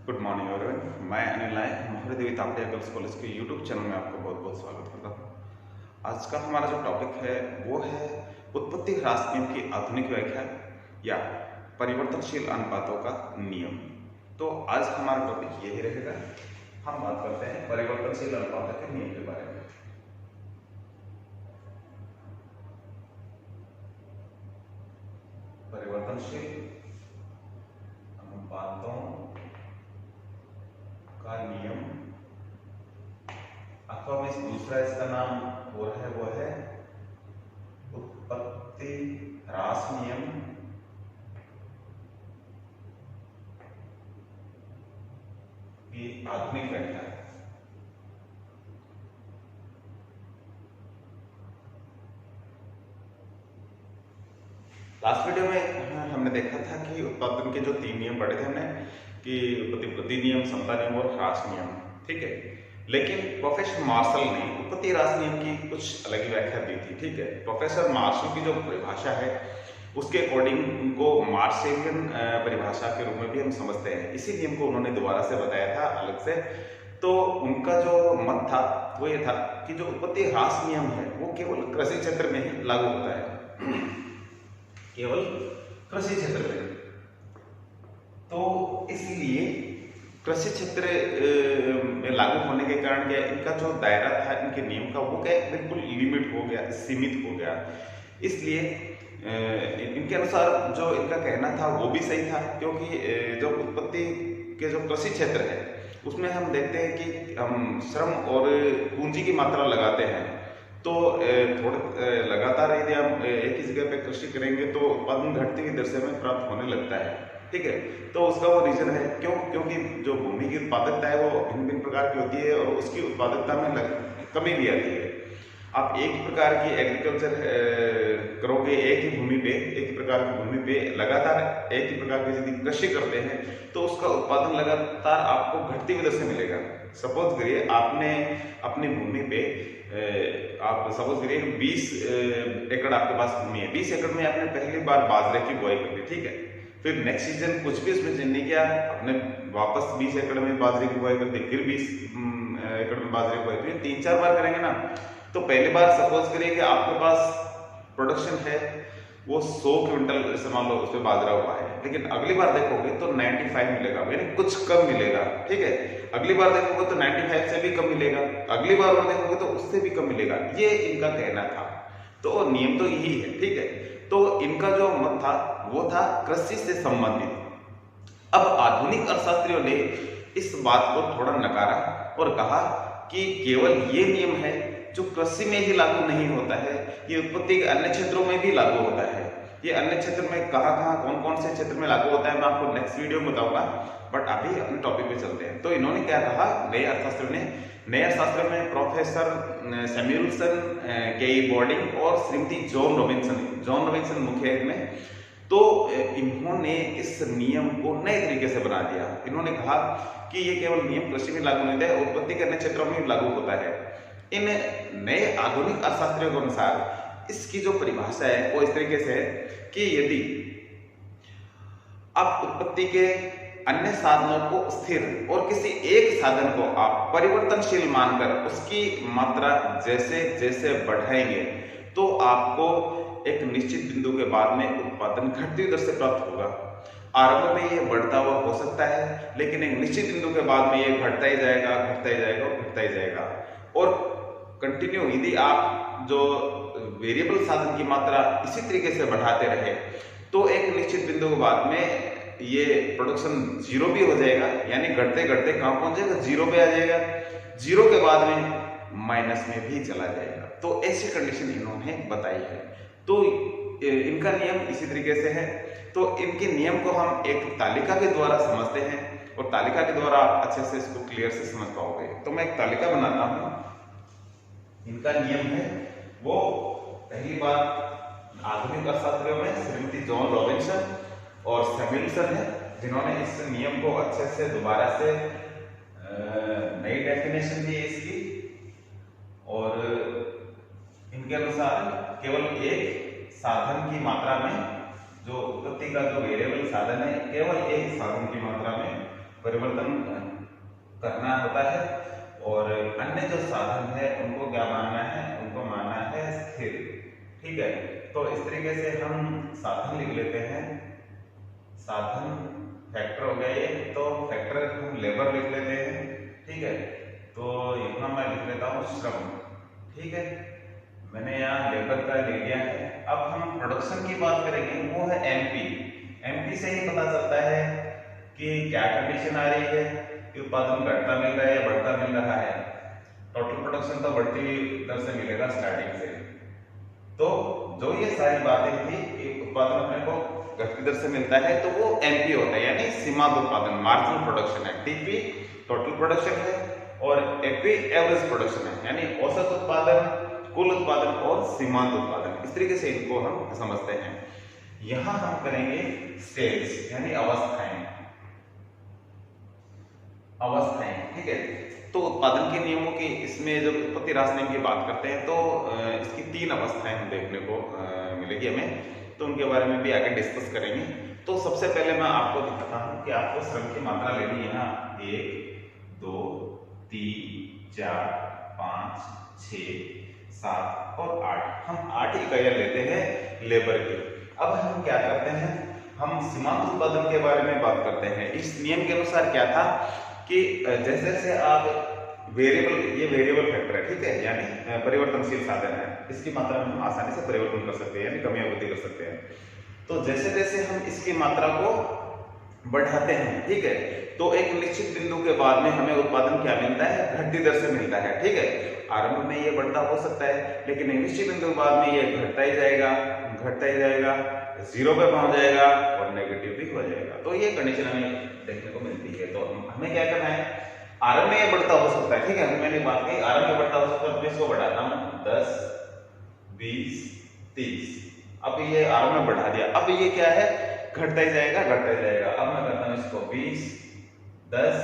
Good morning everyone. मैं अनिल नायक महावीर देवी Tapadia girls college के YouTube channel में आपको बहुत बहुत स्वागत करता हूँ। आज का हमारा जो टॉपिक है वो है उत्पत्ति ह्रास नियम की आधुनिक व्याख्या या परिवर्तनशील अनुपातों का नियम। तो आज हमारा टॉपिक यही रहेगा। हम बात करते हैं परिवर्तनशील अनुपातों के नियम के बारे में। परिवर्तनशील अनुपातों का नियम अथवा में दूसरा इसका नाम वो है उत्पत्ति ह्रास नियम की आधुनिक व्याख्या। लास्ट वीडियो में हमने देखा था कि उत्पादन के जो 3 नियम पढ़े थे हमने कि उत्पत्ति वृद्धि नियम, समता नियम और ह्रास नियम, ठीक है। लेकिन प्रोफेसर मार्शल ने उत्पत्ति ह्रास नियम की कुछ अलग व्याख्या दी थी, ठीक है। प्रोफेसर मार्शल की जो परिभाषा है उसके अकॉर्डिंग उनको मार्शलियन परिभाषा के रूप में भी हम समझते हैं। इसी नियम को उन्होंने दोबारा से बताया था अलग से। तो उनका जो मत था वो ये था कि जो उत्पत्ति ह्रास नियम है वो केवल कृषि क्षेत्र में ही लागू होता है, केवल कृषि क्षेत्र में। तो इसलिए कृषि क्षेत्र में लागू होने के कारण क्या इनका जो दायरा था इनके नियम का वो क्या बिल्कुल लिमिट हो गया, सीमित हो गया। इसलिए इनके अनुसार जो इनका कहना था वो भी सही था, क्योंकि जो उत्पत्ति के जो कृषि क्षेत्र है उसमें हम देखते हैं कि हम श्रम और पूंजी की मात्रा लगाते हैं। तो थोड़ा लगातार यदि हम एक ही जगह पे कृषि करेंगे तो उत्पादन घटती हुई दर से हमें प्राप्त होने लगता है, ठीक है। तो उसका वो रीजन है क्योंकि जो भूमि की उत्पादकता है वो भिन्न भिन्न प्रकार की होती है और उसकी उत्पादकता में कमी भी आती है। आप एक ही प्रकार की एग्रीकल्चर करोगे, एक ही भूमि पे, एक ही प्रकार की भूमि पे लगातार एक ही प्रकार की यदि कृषि करते हैं तो उसका उत्पादन लगातार आपको घटती हुई दर से मिलेगा। सपोज करिए आपने अपनी भूमि पे आप सपोज करिए 20 एकड़ आपके पास भूमि है। 20 एकड़ में आपने पहली बार बाजरे की बुआई कर दी, ठीक है। फिर नेक्स्ट सीजन कुछ भी उसमें चेंज नहीं किया, आपने वापस 20 एकड़ में बाजरे की बुआई कर दी, फिर 20 एकड़ में बाजरे की बुआई कर दी। 3-4 बार करेंगे ना। तो पहली बार सपोज करिए कि आपके पास प्रोडक्शन है वो 100 क्विंटल से मान लो उस पर बाजरा हुआ है, लेकिन अगली बार देखोगे तो 95 मिलेगा, यानी कुछ कम मिलेगा, ठीक है। अगली बार देखोगे तो 95 से भी कम मिलेगा, अगली बार और देखोगे तो उससे भी कम मिलेगा। ये इनका कहना था। तो नियम तो यही है, ठीक है। तो इनका जो मत था वो था कृषि से संबंधित। अब आधुनिक अर्थशास्त्रियों ने इस बात को थोड़ा नकारा और कहा कि केवल ये नियम है जो कृषि में ही लागू नहीं होता है, ये उत्पत्ति के अन्य क्षेत्रों में भी लागू होता है। ये अन्य क्षेत्र में कहाँ कौन कौन से क्षेत्र में लागू होता है मैं आपको नेक्स्ट वीडियो में बताऊंगा, बट अभी अपने टॉपिक पे चलते हैं। तो इन्होंने क्या कहा, नए अर्थशास्त्र में प्रोफेसर सैमुएल्सन, के बोर्डिंग और श्रीमती जॉन रॉबिन्सन मुख्य में। तो इन्होंने इस नियम को नए तरीके से बना दिया। इन्होंने कहा कि ये केवल नियम कृषि में लागू नहीं होता है, उत्पत्ति के अन्य क्षेत्रों में भी लागू होता है। इन नए आधुनिक अर्थशास्त्रियों के अनुसार इसकी जो परिभाषा है वो इस तरीके से है कि यदि आप उत्पत्ति के अन्य साधनों को स्थिर और किसी एक साधन को आप परिवर्तनशील मानकर उसकी मात्रा जैसे जैसे बढ़ाएंगे तो आपको एक निश्चित बिंदु के बाद में उत्पादन घटती दर से प्राप्त होगा। आरंभ में ये बढ़ता हुआ हो सकता है, लेकिन एक निश्चित बिंदु के बाद में ये घटता ही जाएगा और कंटिन्यू यदि आप जो वेरिएबल साधन की मात्रा इसी तरीके से बढ़ाते रहे तो एक निश्चित बिंदु के बाद में ये प्रोडक्शन जीरो भी हो जाएगा, यानी घटते घटते कहां पहुंच जाएगा, जीरो पे आ जाएगा। जीरो के बाद में माइनस में भी चला जाएगा। तो ऐसी कंडीशन इन्होंने बताई है। तो इनका नियम इसी तरीके से है। तो इनके नियम को हम एक तालिका के द्वारा समझते हैं और तालिका के द्वारा आप अच्छे से इसको क्लियर से समझ पाओगे। तो मैं एक तालिका बनाता हूं। इनका नियम है वो पहली बार आधुनिक अर्थशास्त्रियों में श्रीमती जॉन रॉबिन्सन और सैमुएल्सन है, जिन्होंने इस नियम को अच्छे से दोबारा से नई डेफिनेशन दी इसकी। और इनके अनुसार केवल एक साधन की मात्रा में, जो उत्पत्ति का जो वेरिएबल साधन है, केवल एक साधन की मात्रा में परिवर्तन करना होता है, और अन्य जो साधन है उनको क्या मानना है, उनको मानना है स्थिर। ठीक है, तो इस तरीके से हम साधन लिख लेते हैं। साधन फैक्टर हो गया ये, तो फैक्टर हम लेबर लिख लेते हैं। ठीक है, तो यहाँ मैं लिख लेता हूँ श्रम। ठीक है, मैंने यहाँ लेबर का ले लिया है। अब हम प्रोडक्शन की बात करेंगे, वो है एमपी। एमपी से ही पता चलता है कि क्या कंडीशन आ रही है, कि उत्पादन घटता मिल रहा है या बढ़ता मिल रहा है। टोटल प्रोडक्शन तो बढ़ती दर से मिलेगा स्टार्टिंग से। तो जो ये सारी बातें थी कि उत्पादन अपने को घटती दर से मिलता है, तो वो एमपी होता है, यानी सीमांत उत्पादन, मार्जिनल प्रोडक्शन है। टीपी टोटल प्रोडक्शन है, और एपी एवरेज प्रोडक्शन है, यानी औसत उत्पादन, कुल उत्पादन और सीमांत उत्पादन। इस तरीके से इनको हम समझते हैं। यहां हम करेंगे स्टेज, यानी अवस्थाएं। ठीक है, तो उत्पादन के नियमों की, इसमें जब उत्पत्ति ह्रास नियम की बात करते हैं तो इसकी 3 अवस्थाएं हम देखने को मिलेगी हमें, तो उनके बारे में भी आगे डिस्कस करेंगे। तो सबसे पहले मैं आपको दिखाता हूं कि आपको श्रम की मात्रा लेनी है यहाँ 1 2 3 4 5 6 7 और 8। हम 8 इकाइयां लेते हैं लेबर की। अब हम क्या करते हैं, हम सीमांत उत्पादन के बारे में बात करते हैं। इस नियम के अनुसार क्या था कि जैसे जैसे आप वेरिएबल, ये वेरिएबल फैक्टर है, ठीक है, यानी परिवर्तनशील साधन है, इसकी मात्रा में हम आसानी से परिवर्तन कर सकते हैं, यानी कमी या वृद्धि कर सकते हैं। तो जैसे जैसे हम इसकी मात्रा को बढ़ाते हैं, ठीक है, तो एक निश्चित बिंदु के बाद में हमें उत्पादन क्या मिलता है, घटती दर से मिलता है। ठीक है, आरंभ में ये बढ़ता हो सकता है, लेकिन एक निश्चित बिंदु के बाद में ये घटता ही जाएगा, 0 पे पहुंच जाएगा और नेगेटिव भी हो जाएगा। तो ये कंडीशन हमें देखने को मिलती है। तो हमें क्या करना है, आरंभ में ये बढ़ता हो सकता है, ठीक है, मैंने बात की आरंभ में बढ़ता हो सकता है, मैं इसको बढ़ाता हूं 10 20 30। अब ये आरंभ में बढ़ा दिया, अब ये क्या है, घटता ही जाएगा। अब मैं करता हूं इसको 20 10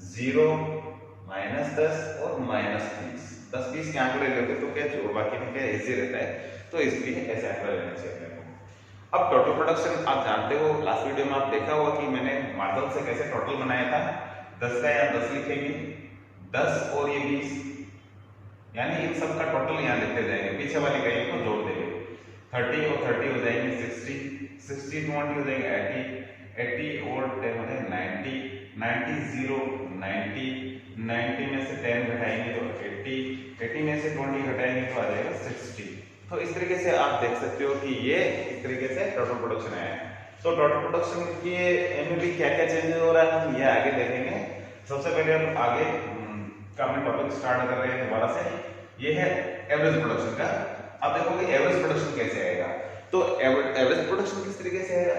0 -10 और -30। 10 20 के आंकड़े लेते तो क्या जोड़ बाकी में क्या इजी रहता है, तो इसलिए ऐसे आंकड़े लेने चाहिए। अब टोटल प्रोडक्शन आप जानते हो, लास्ट वीडियो में आप देखा होगा कि मैंने मार्जिन से कैसे टोटल बनाया था। 10 का यहाँ 10 लिखेंगे, 10 और ये 20, यानी इन सब का टोटल यहाँ लिखते जाएंगे, पीछे वाली इकाइयों को जोड़ देंगे। 30 और 30 हो जाएंगे 60, 60 20 हो जाएंगे 80, 80 और 10 हो जाएंगे 90, 90 0 90, 90 में से 10 घटाएंगे तो 80, 80 में से 20 घटाएंगे तो आ जाएगा 60। तो इस तरीके से आप देख सकते हो कि ये इस तरीके से टोटल प्रोडक्शन है। तो टोटल प्रोडक्शन के में भी क्या क्या चेंज हो रहा है हम ये आगे देखेंगे। सबसे पहले हम आगे का अपने टॉपिक स्टार्ट कर रहे हैं दोबारा से, ये है एवरेज प्रोडक्शन का। अब देखोगे एवरेज प्रोडक्शन कैसे आएगा, तो एवरेज प्रोडक्शन किस तरीके से आएगा,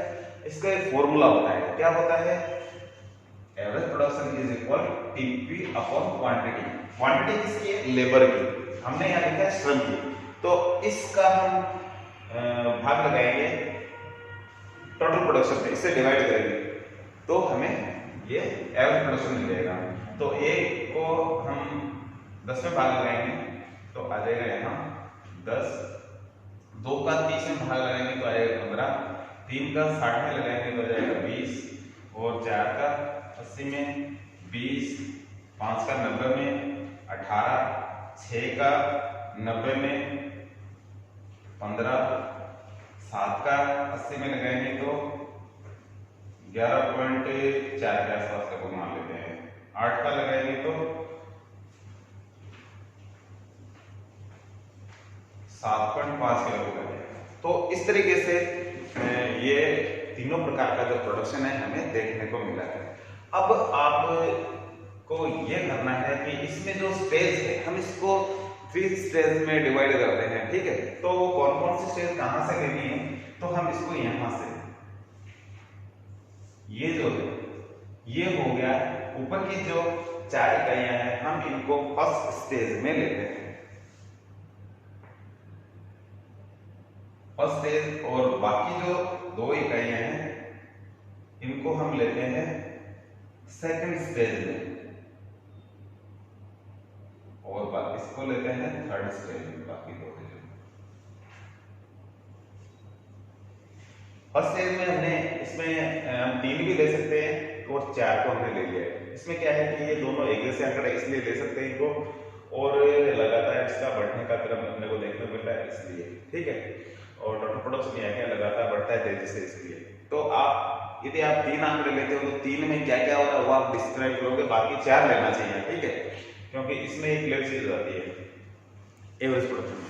इसका एक फॉर्मूला होता है। क्या होता है, average production is equal TP upon quantity. Quantity किसकी है, लेबर की, हमने यहाँ लिखा है श्रम की, तो इसका हम भाग लगाएंगे टोटल प्रोडक्शन पे, इससे डिवाइड करेंगे तो हमें ये एवरेज प्रोडक्शन मिल जाएगा। तो एक को हम 10 में भाग लगाएंगे तो आ जाएगा यहाँ 10, 2 का 30 में भाग लगाएंगे तो आ जाएगा 15, 3 का 60 में लगाएंगे तो आ जाएगा 20, और 4 का 80 में 20, 5 का 90 में 18, 6 का 90 में 15, 7 का 80 में लगाएंगे तो 11.4 के आसपास का कुल मान लेते हैं, 8 का लगाएंगे तो 7.5 किलो हो जाएगा। तो इस तरीके से ये तीनों प्रकार का जो प्रोडक्शन है हमें देखने को मिला है। अब आपको ये करना है कि इसमें जो स्टेज है हम इसको 3 स्टेज में डिवाइड करते हैं, ठीक है। तो कौन कौन सी स्टेज कहां से लेनी है, तो हम इसको यहां से, ये जो है ये हो गया, ऊपर की जो 4 इकाइयां हैं हम इनको फर्स्ट स्टेज में लेते हैं, फर्स्ट स्टेज, और बाकी जो 2 इकाइयां हैं इनको हम लेते हैं सेकंड स्टेज में, और इसको लेते हैं थर्ड स्टेज में, बाकी 2 फर्स्ट स्टेज में हमने इसमें हम 3 भी ले सकते हैं, और 4 को हमने ले लिया है। इसमें क्या है कि ये दोनों एक जैसे आंकड़े इसलिए ले सकते हैं इनको, और लगातार इसका बढ़ने का क्रम अपने को देखने को मिल रहा है इसलिए, ठीक है। और टोटल प्रोडक्शन ये क्या लगातार बढ़ता है तेजी से इसलिए। तो आप यदि आप 3 आंकड़े लेते हो तो 3 में क्या क्या हो रहा है वो आप डिस्क्राइब करोगे, बाकी 4 लेना चाहिए, ठीक है, क्योंकि इसमें एक क्लियर चीज हो जाती है एवरेज प्रोडक्शन।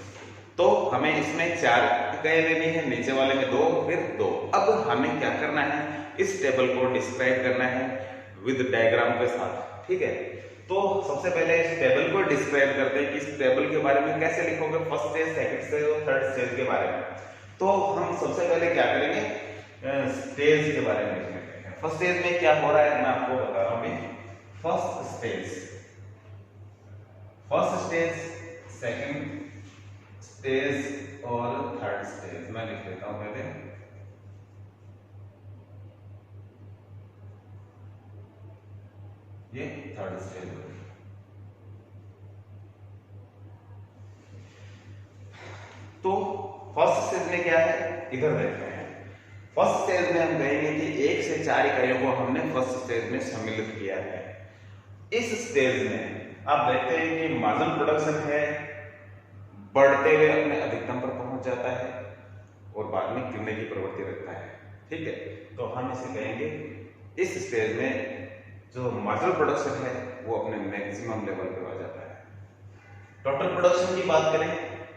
तो हमें इसमें 4 इकाई लेनी है, नीचे वाले में 2, फिर 2। अब हमें क्या करना है, इस टेबल को डिस्क्राइब करना है विद डायग्राम के साथ, ठीक है। तो सबसे पहले इस टेबल को डिस्क्राइब करते हैं कि इस टेबल के बारे में कैसे लिखोगे, फर्स्ट स्टेज, सेकंड स्टेज और थर्ड स्टेज के बारे में। तो हम सबसे पहले क्या करेंगे, स्टेज के बारे में लिखते हैं। फर्स्ट स्टेज में क्या हो रहा है मैं आपको बता रहा हूं अभी। फर्स्ट स्टेज, सेकंड स्टेज और थर्ड स्टेज मैं लिख देता हूं पहले। ये थर्ड स्टेज है। तो फर्स्ट स्टेज में क्या है, इधर देखते हैं। फर्स्ट स्टेज में हम कहेंगे कि 1 से 4 इकाइयों को हमने फर्स्ट स्टेज में सम्मिलित किया है। इस स्टेज में आप देखते हैं कि मार्जिनल प्रोडक्शन है बढ़ते हुए अपने अधिकतम पर पहुंच जाता है और बाद में गिरने की प्रवृत्ति रखता है, ठीक है। तो हम इसे कहेंगे इस स्टेज में जो मार्जिनल प्रोडक्शन है वो अपने मैक्सिमम लेवल पे आ जाता है। टोटल प्रोडक्शन की बात करें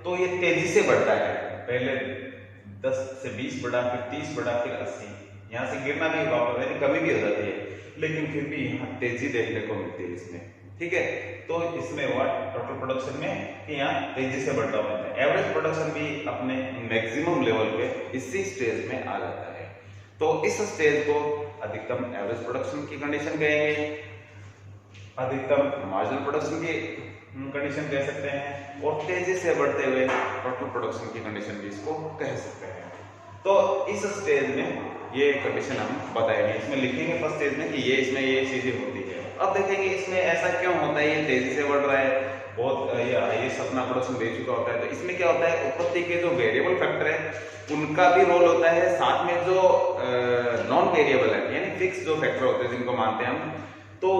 तो ये तेजी से बढ़ता है, पहले 10 से 20 बढ़ा, फिर 30 बढ़ा, फिर 80, यहाँ से गिरना भी वापस यानी कमी भी हो जाती है, लेकिन फिर भी यहाँ तेजी देखने को मिलती है इसमें, ठीक है। तो इसमें हुआ टोटल प्रोडक्शन में कि यहाँ तेजी से बढ़ता हुआ है। एवरेज प्रोडक्शन भी अपने मैक्सिमम लेवल पे इसी स्टेज में आ जाता है। तो इस स्टेज को अधिकतम एवरेज प्रोडक्शन की कंडीशन कहेंगे, अधिकतम मार्जिनल प्रोडक्शन की कंडीशन कह सकते हैं, और तेजी से बढ़ते हुए टोटल प्रोडक्शन की कंडीशन भी इसको कह सकते हैं। तो इस स्टेज में ये कंडीशन हम बताएंगे, इसमें लिखेंगे फर्स्ट स्टेज में कि ये इसमें ये चीजें होती है। अब देखेंगे इसमें ऐसा क्यों होता है, ये तेजी से बढ़ रहा है, बहुत ये अपना प्रोडक्शन दे चुका होता है। तो इसमें क्या होता है, उत्पत्ति के जो वेरिएबल फैक्टर है उनका भी रोल होता है, साथ में जो नॉन वेरिएबल है यानी फिक्स जो फैक्टर होते हैं जिनको मानते हैं हम, तो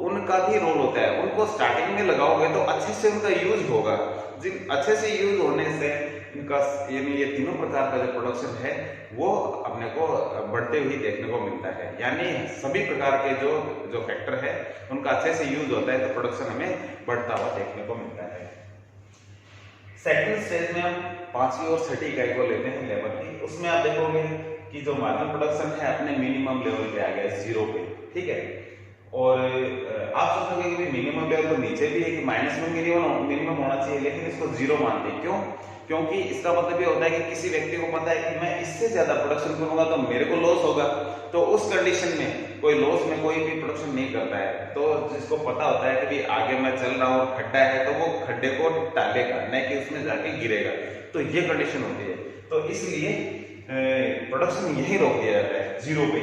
उनका भी रोल होता है। उनको स्टार्टिंग में लगाओगे तो अच्छे से उनका यूज होगा, जिन अच्छे से यूज होने से इनका यानी ये तीनों प्रकार का जो प्रोडक्शन है वो अपने को बढ़ते हुए देखने को मिलता है। यानी सभी प्रकार के जो फैक्टर है उनका अच्छे से यूज होता है तो प्रोडक्शन हमें बढ़ता हुआ देखने को मिलता है। सेकंड स्टेज में हम 5वीं और 6ठी इकाई को लेते हैं लेवल की। उसमें आप देखोगे कि जो मार्जिनल प्रोडक्शन है अपने मिनिमम लेवल पे आ गया, 0 पे, ठीक है। और आप सोचोगे कि मिनिमम लेवल तो नीचे भी है कि माइनस में मिनिमम होना चाहिए, लेकिन इसको 0 मानते हैं। क्यों? क्योंकि इसका मतलब ये होता है कि किसी व्यक्ति को पता है कि मैं इससे ज्यादा प्रोडक्शन करूंगा तो मेरे को लॉस होगा, तो उस कंडीशन में कोई लॉस में कोई भी प्रोडक्शन नहीं करता है। तो जिसको पता होता है कि भी आगे मैं चल रहा हूँ, खड्डा है, तो वो खड्डे को टालेगा, नहीं कि उसमें जाके गिरेगा। तो ये कंडीशन होती है, तो इसलिए प्रोडक्शन यही रोक दिया जाता है 0 पे।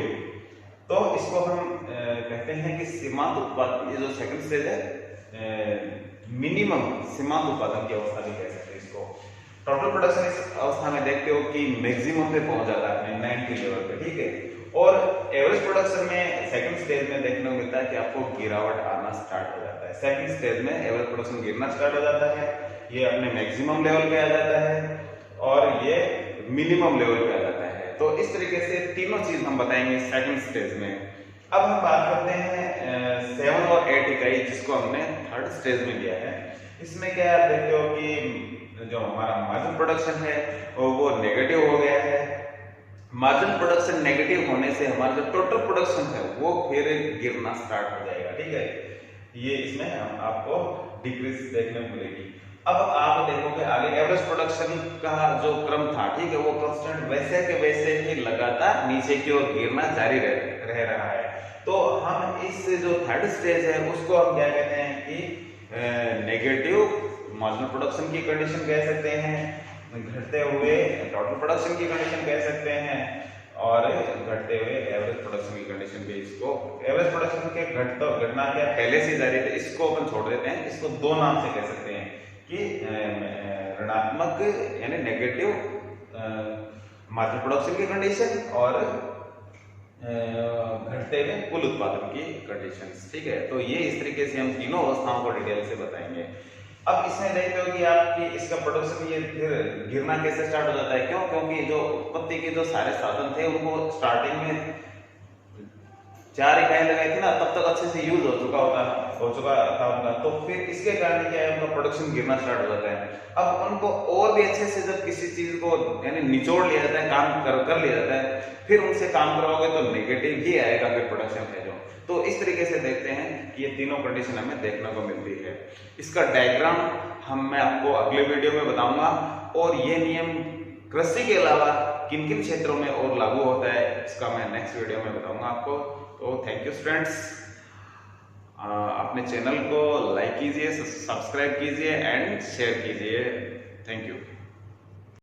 तो इसको हम कहते हैं कि सीमांत उत्पादन, ये जो सेकंड स्टेज है मिनिमम सीमांत उत्पादन की अवस्था भी कह सकते हैं इसको। टोटल प्रोडक्शन इस अवस्था में देखते हो कि मैक्सिमम पे पहुंच जाता है अपने 90 लेवल पे, ठीक है। और एवरेज प्रोडक्शन में सेकंड स्टेज में देखने को मिलता है कि आपको गिरावट आना स्टार्ट हो जाता है। सेकंड स्टेज में एवरेज प्रोडक्शन गिरना स्टार्ट हो जाता है, ये अपने मैक्सिमम लेवल पे आ जाता है और ये मिनिमम लेवल पे आ जाता है। तो इस तरीके से तीनों चीज हम बताएंगे सेकंड स्टेज में। अब हम बात करते हैं 7 और 8 इकाई जिसको हमने थर्ड स्टेज में लिया है। इसमें क्या आप देखते हो कि जो हमारा मार्जिनल प्रोडक्शन है वो नेगेटिव हो गया है। मार्जिनल प्रोडक्शन नेगेटिव होने से हमारा जो टोटल प्रोडक्शन है वो फिर गिरना स्टार्ट हो जाएगा, ठीक है। ये इसमें आपको डिक्रीज देखने को मिलेगी। अब आप देखोगे आगे एवरेज प्रोडक्शन का जो क्रम था, ठीक है, वो कांस्टेंट वैसे के वैसे ही लगातार नीचे की ओर गिरना जारी रह रहा है। तो हम इस जो थर्ड स्टेज है उसको हम क्या कहते हैं कि नेगेटिव मार्जिनल प्रोडक्शन की कंडीशन कह सकते हैं, घटते हुए टोटल प्रोडक्शन की कंडीशन कह सकते हैं, और घटते हुए एवरेज प्रोडक्शन की कंडीशन भी। इसको एवरेज प्रोडक्शन के घटना क्या पहले से जारी थे, इसको अपन छोड़ देते हैं, इसको दो नाम से कह सकते हैं कि ऋणात्मक यानी नेगेटिव मार्जिनल प्रोडक्शन की कंडीशन और घटते हुए कुल उत्पादन की कंडीशंस। ठीक है, तो ये इस तरीके से हम तीनों अवस्थाओं को डिटेल से बताएंगे। अब इसमें देखते हो कि आपकी इसका प्रोडक्शन ये फिर गिरना कैसे स्टार्ट हो जाता है, क्यों? क्योंकि जो उत्पत्ति के जो सारे साधन थे उनको स्टार्टिंग में 4 इकाई लगाई थी ना, तब तक अच्छे से यूज हो चुका था उनका, तो फिर इसके कारण क्या है, उनका प्रोडक्शन गिरना स्टार्ट हो जाता है। अब उनको और भी अच्छे से जब किसी चीज को यानी निचोड़ लिया जाता है, काम कर लिया जाता है, फिर उनसे काम करवाओगे तो नेगेटिव ही आएगा फिर प्रोडक्शन है जो। तो इस तरीके से देखते हैं कि ये तीनों कंडीशन हमें देखने को मिलती है। इसका डायग्राम मैं आपको अगले वीडियो में बताऊंगा, और ये नियम कृषि के अलावा किन किन क्षेत्रों में और लागू होता है इसका मैं नेक्स्ट वीडियो में बताऊंगा आपको। तो थैंक यू स्टूडेंट्स, अपने चैनल को लाइक कीजिए, सब्सक्राइब कीजिए एंड शेयर कीजिए। Thank you.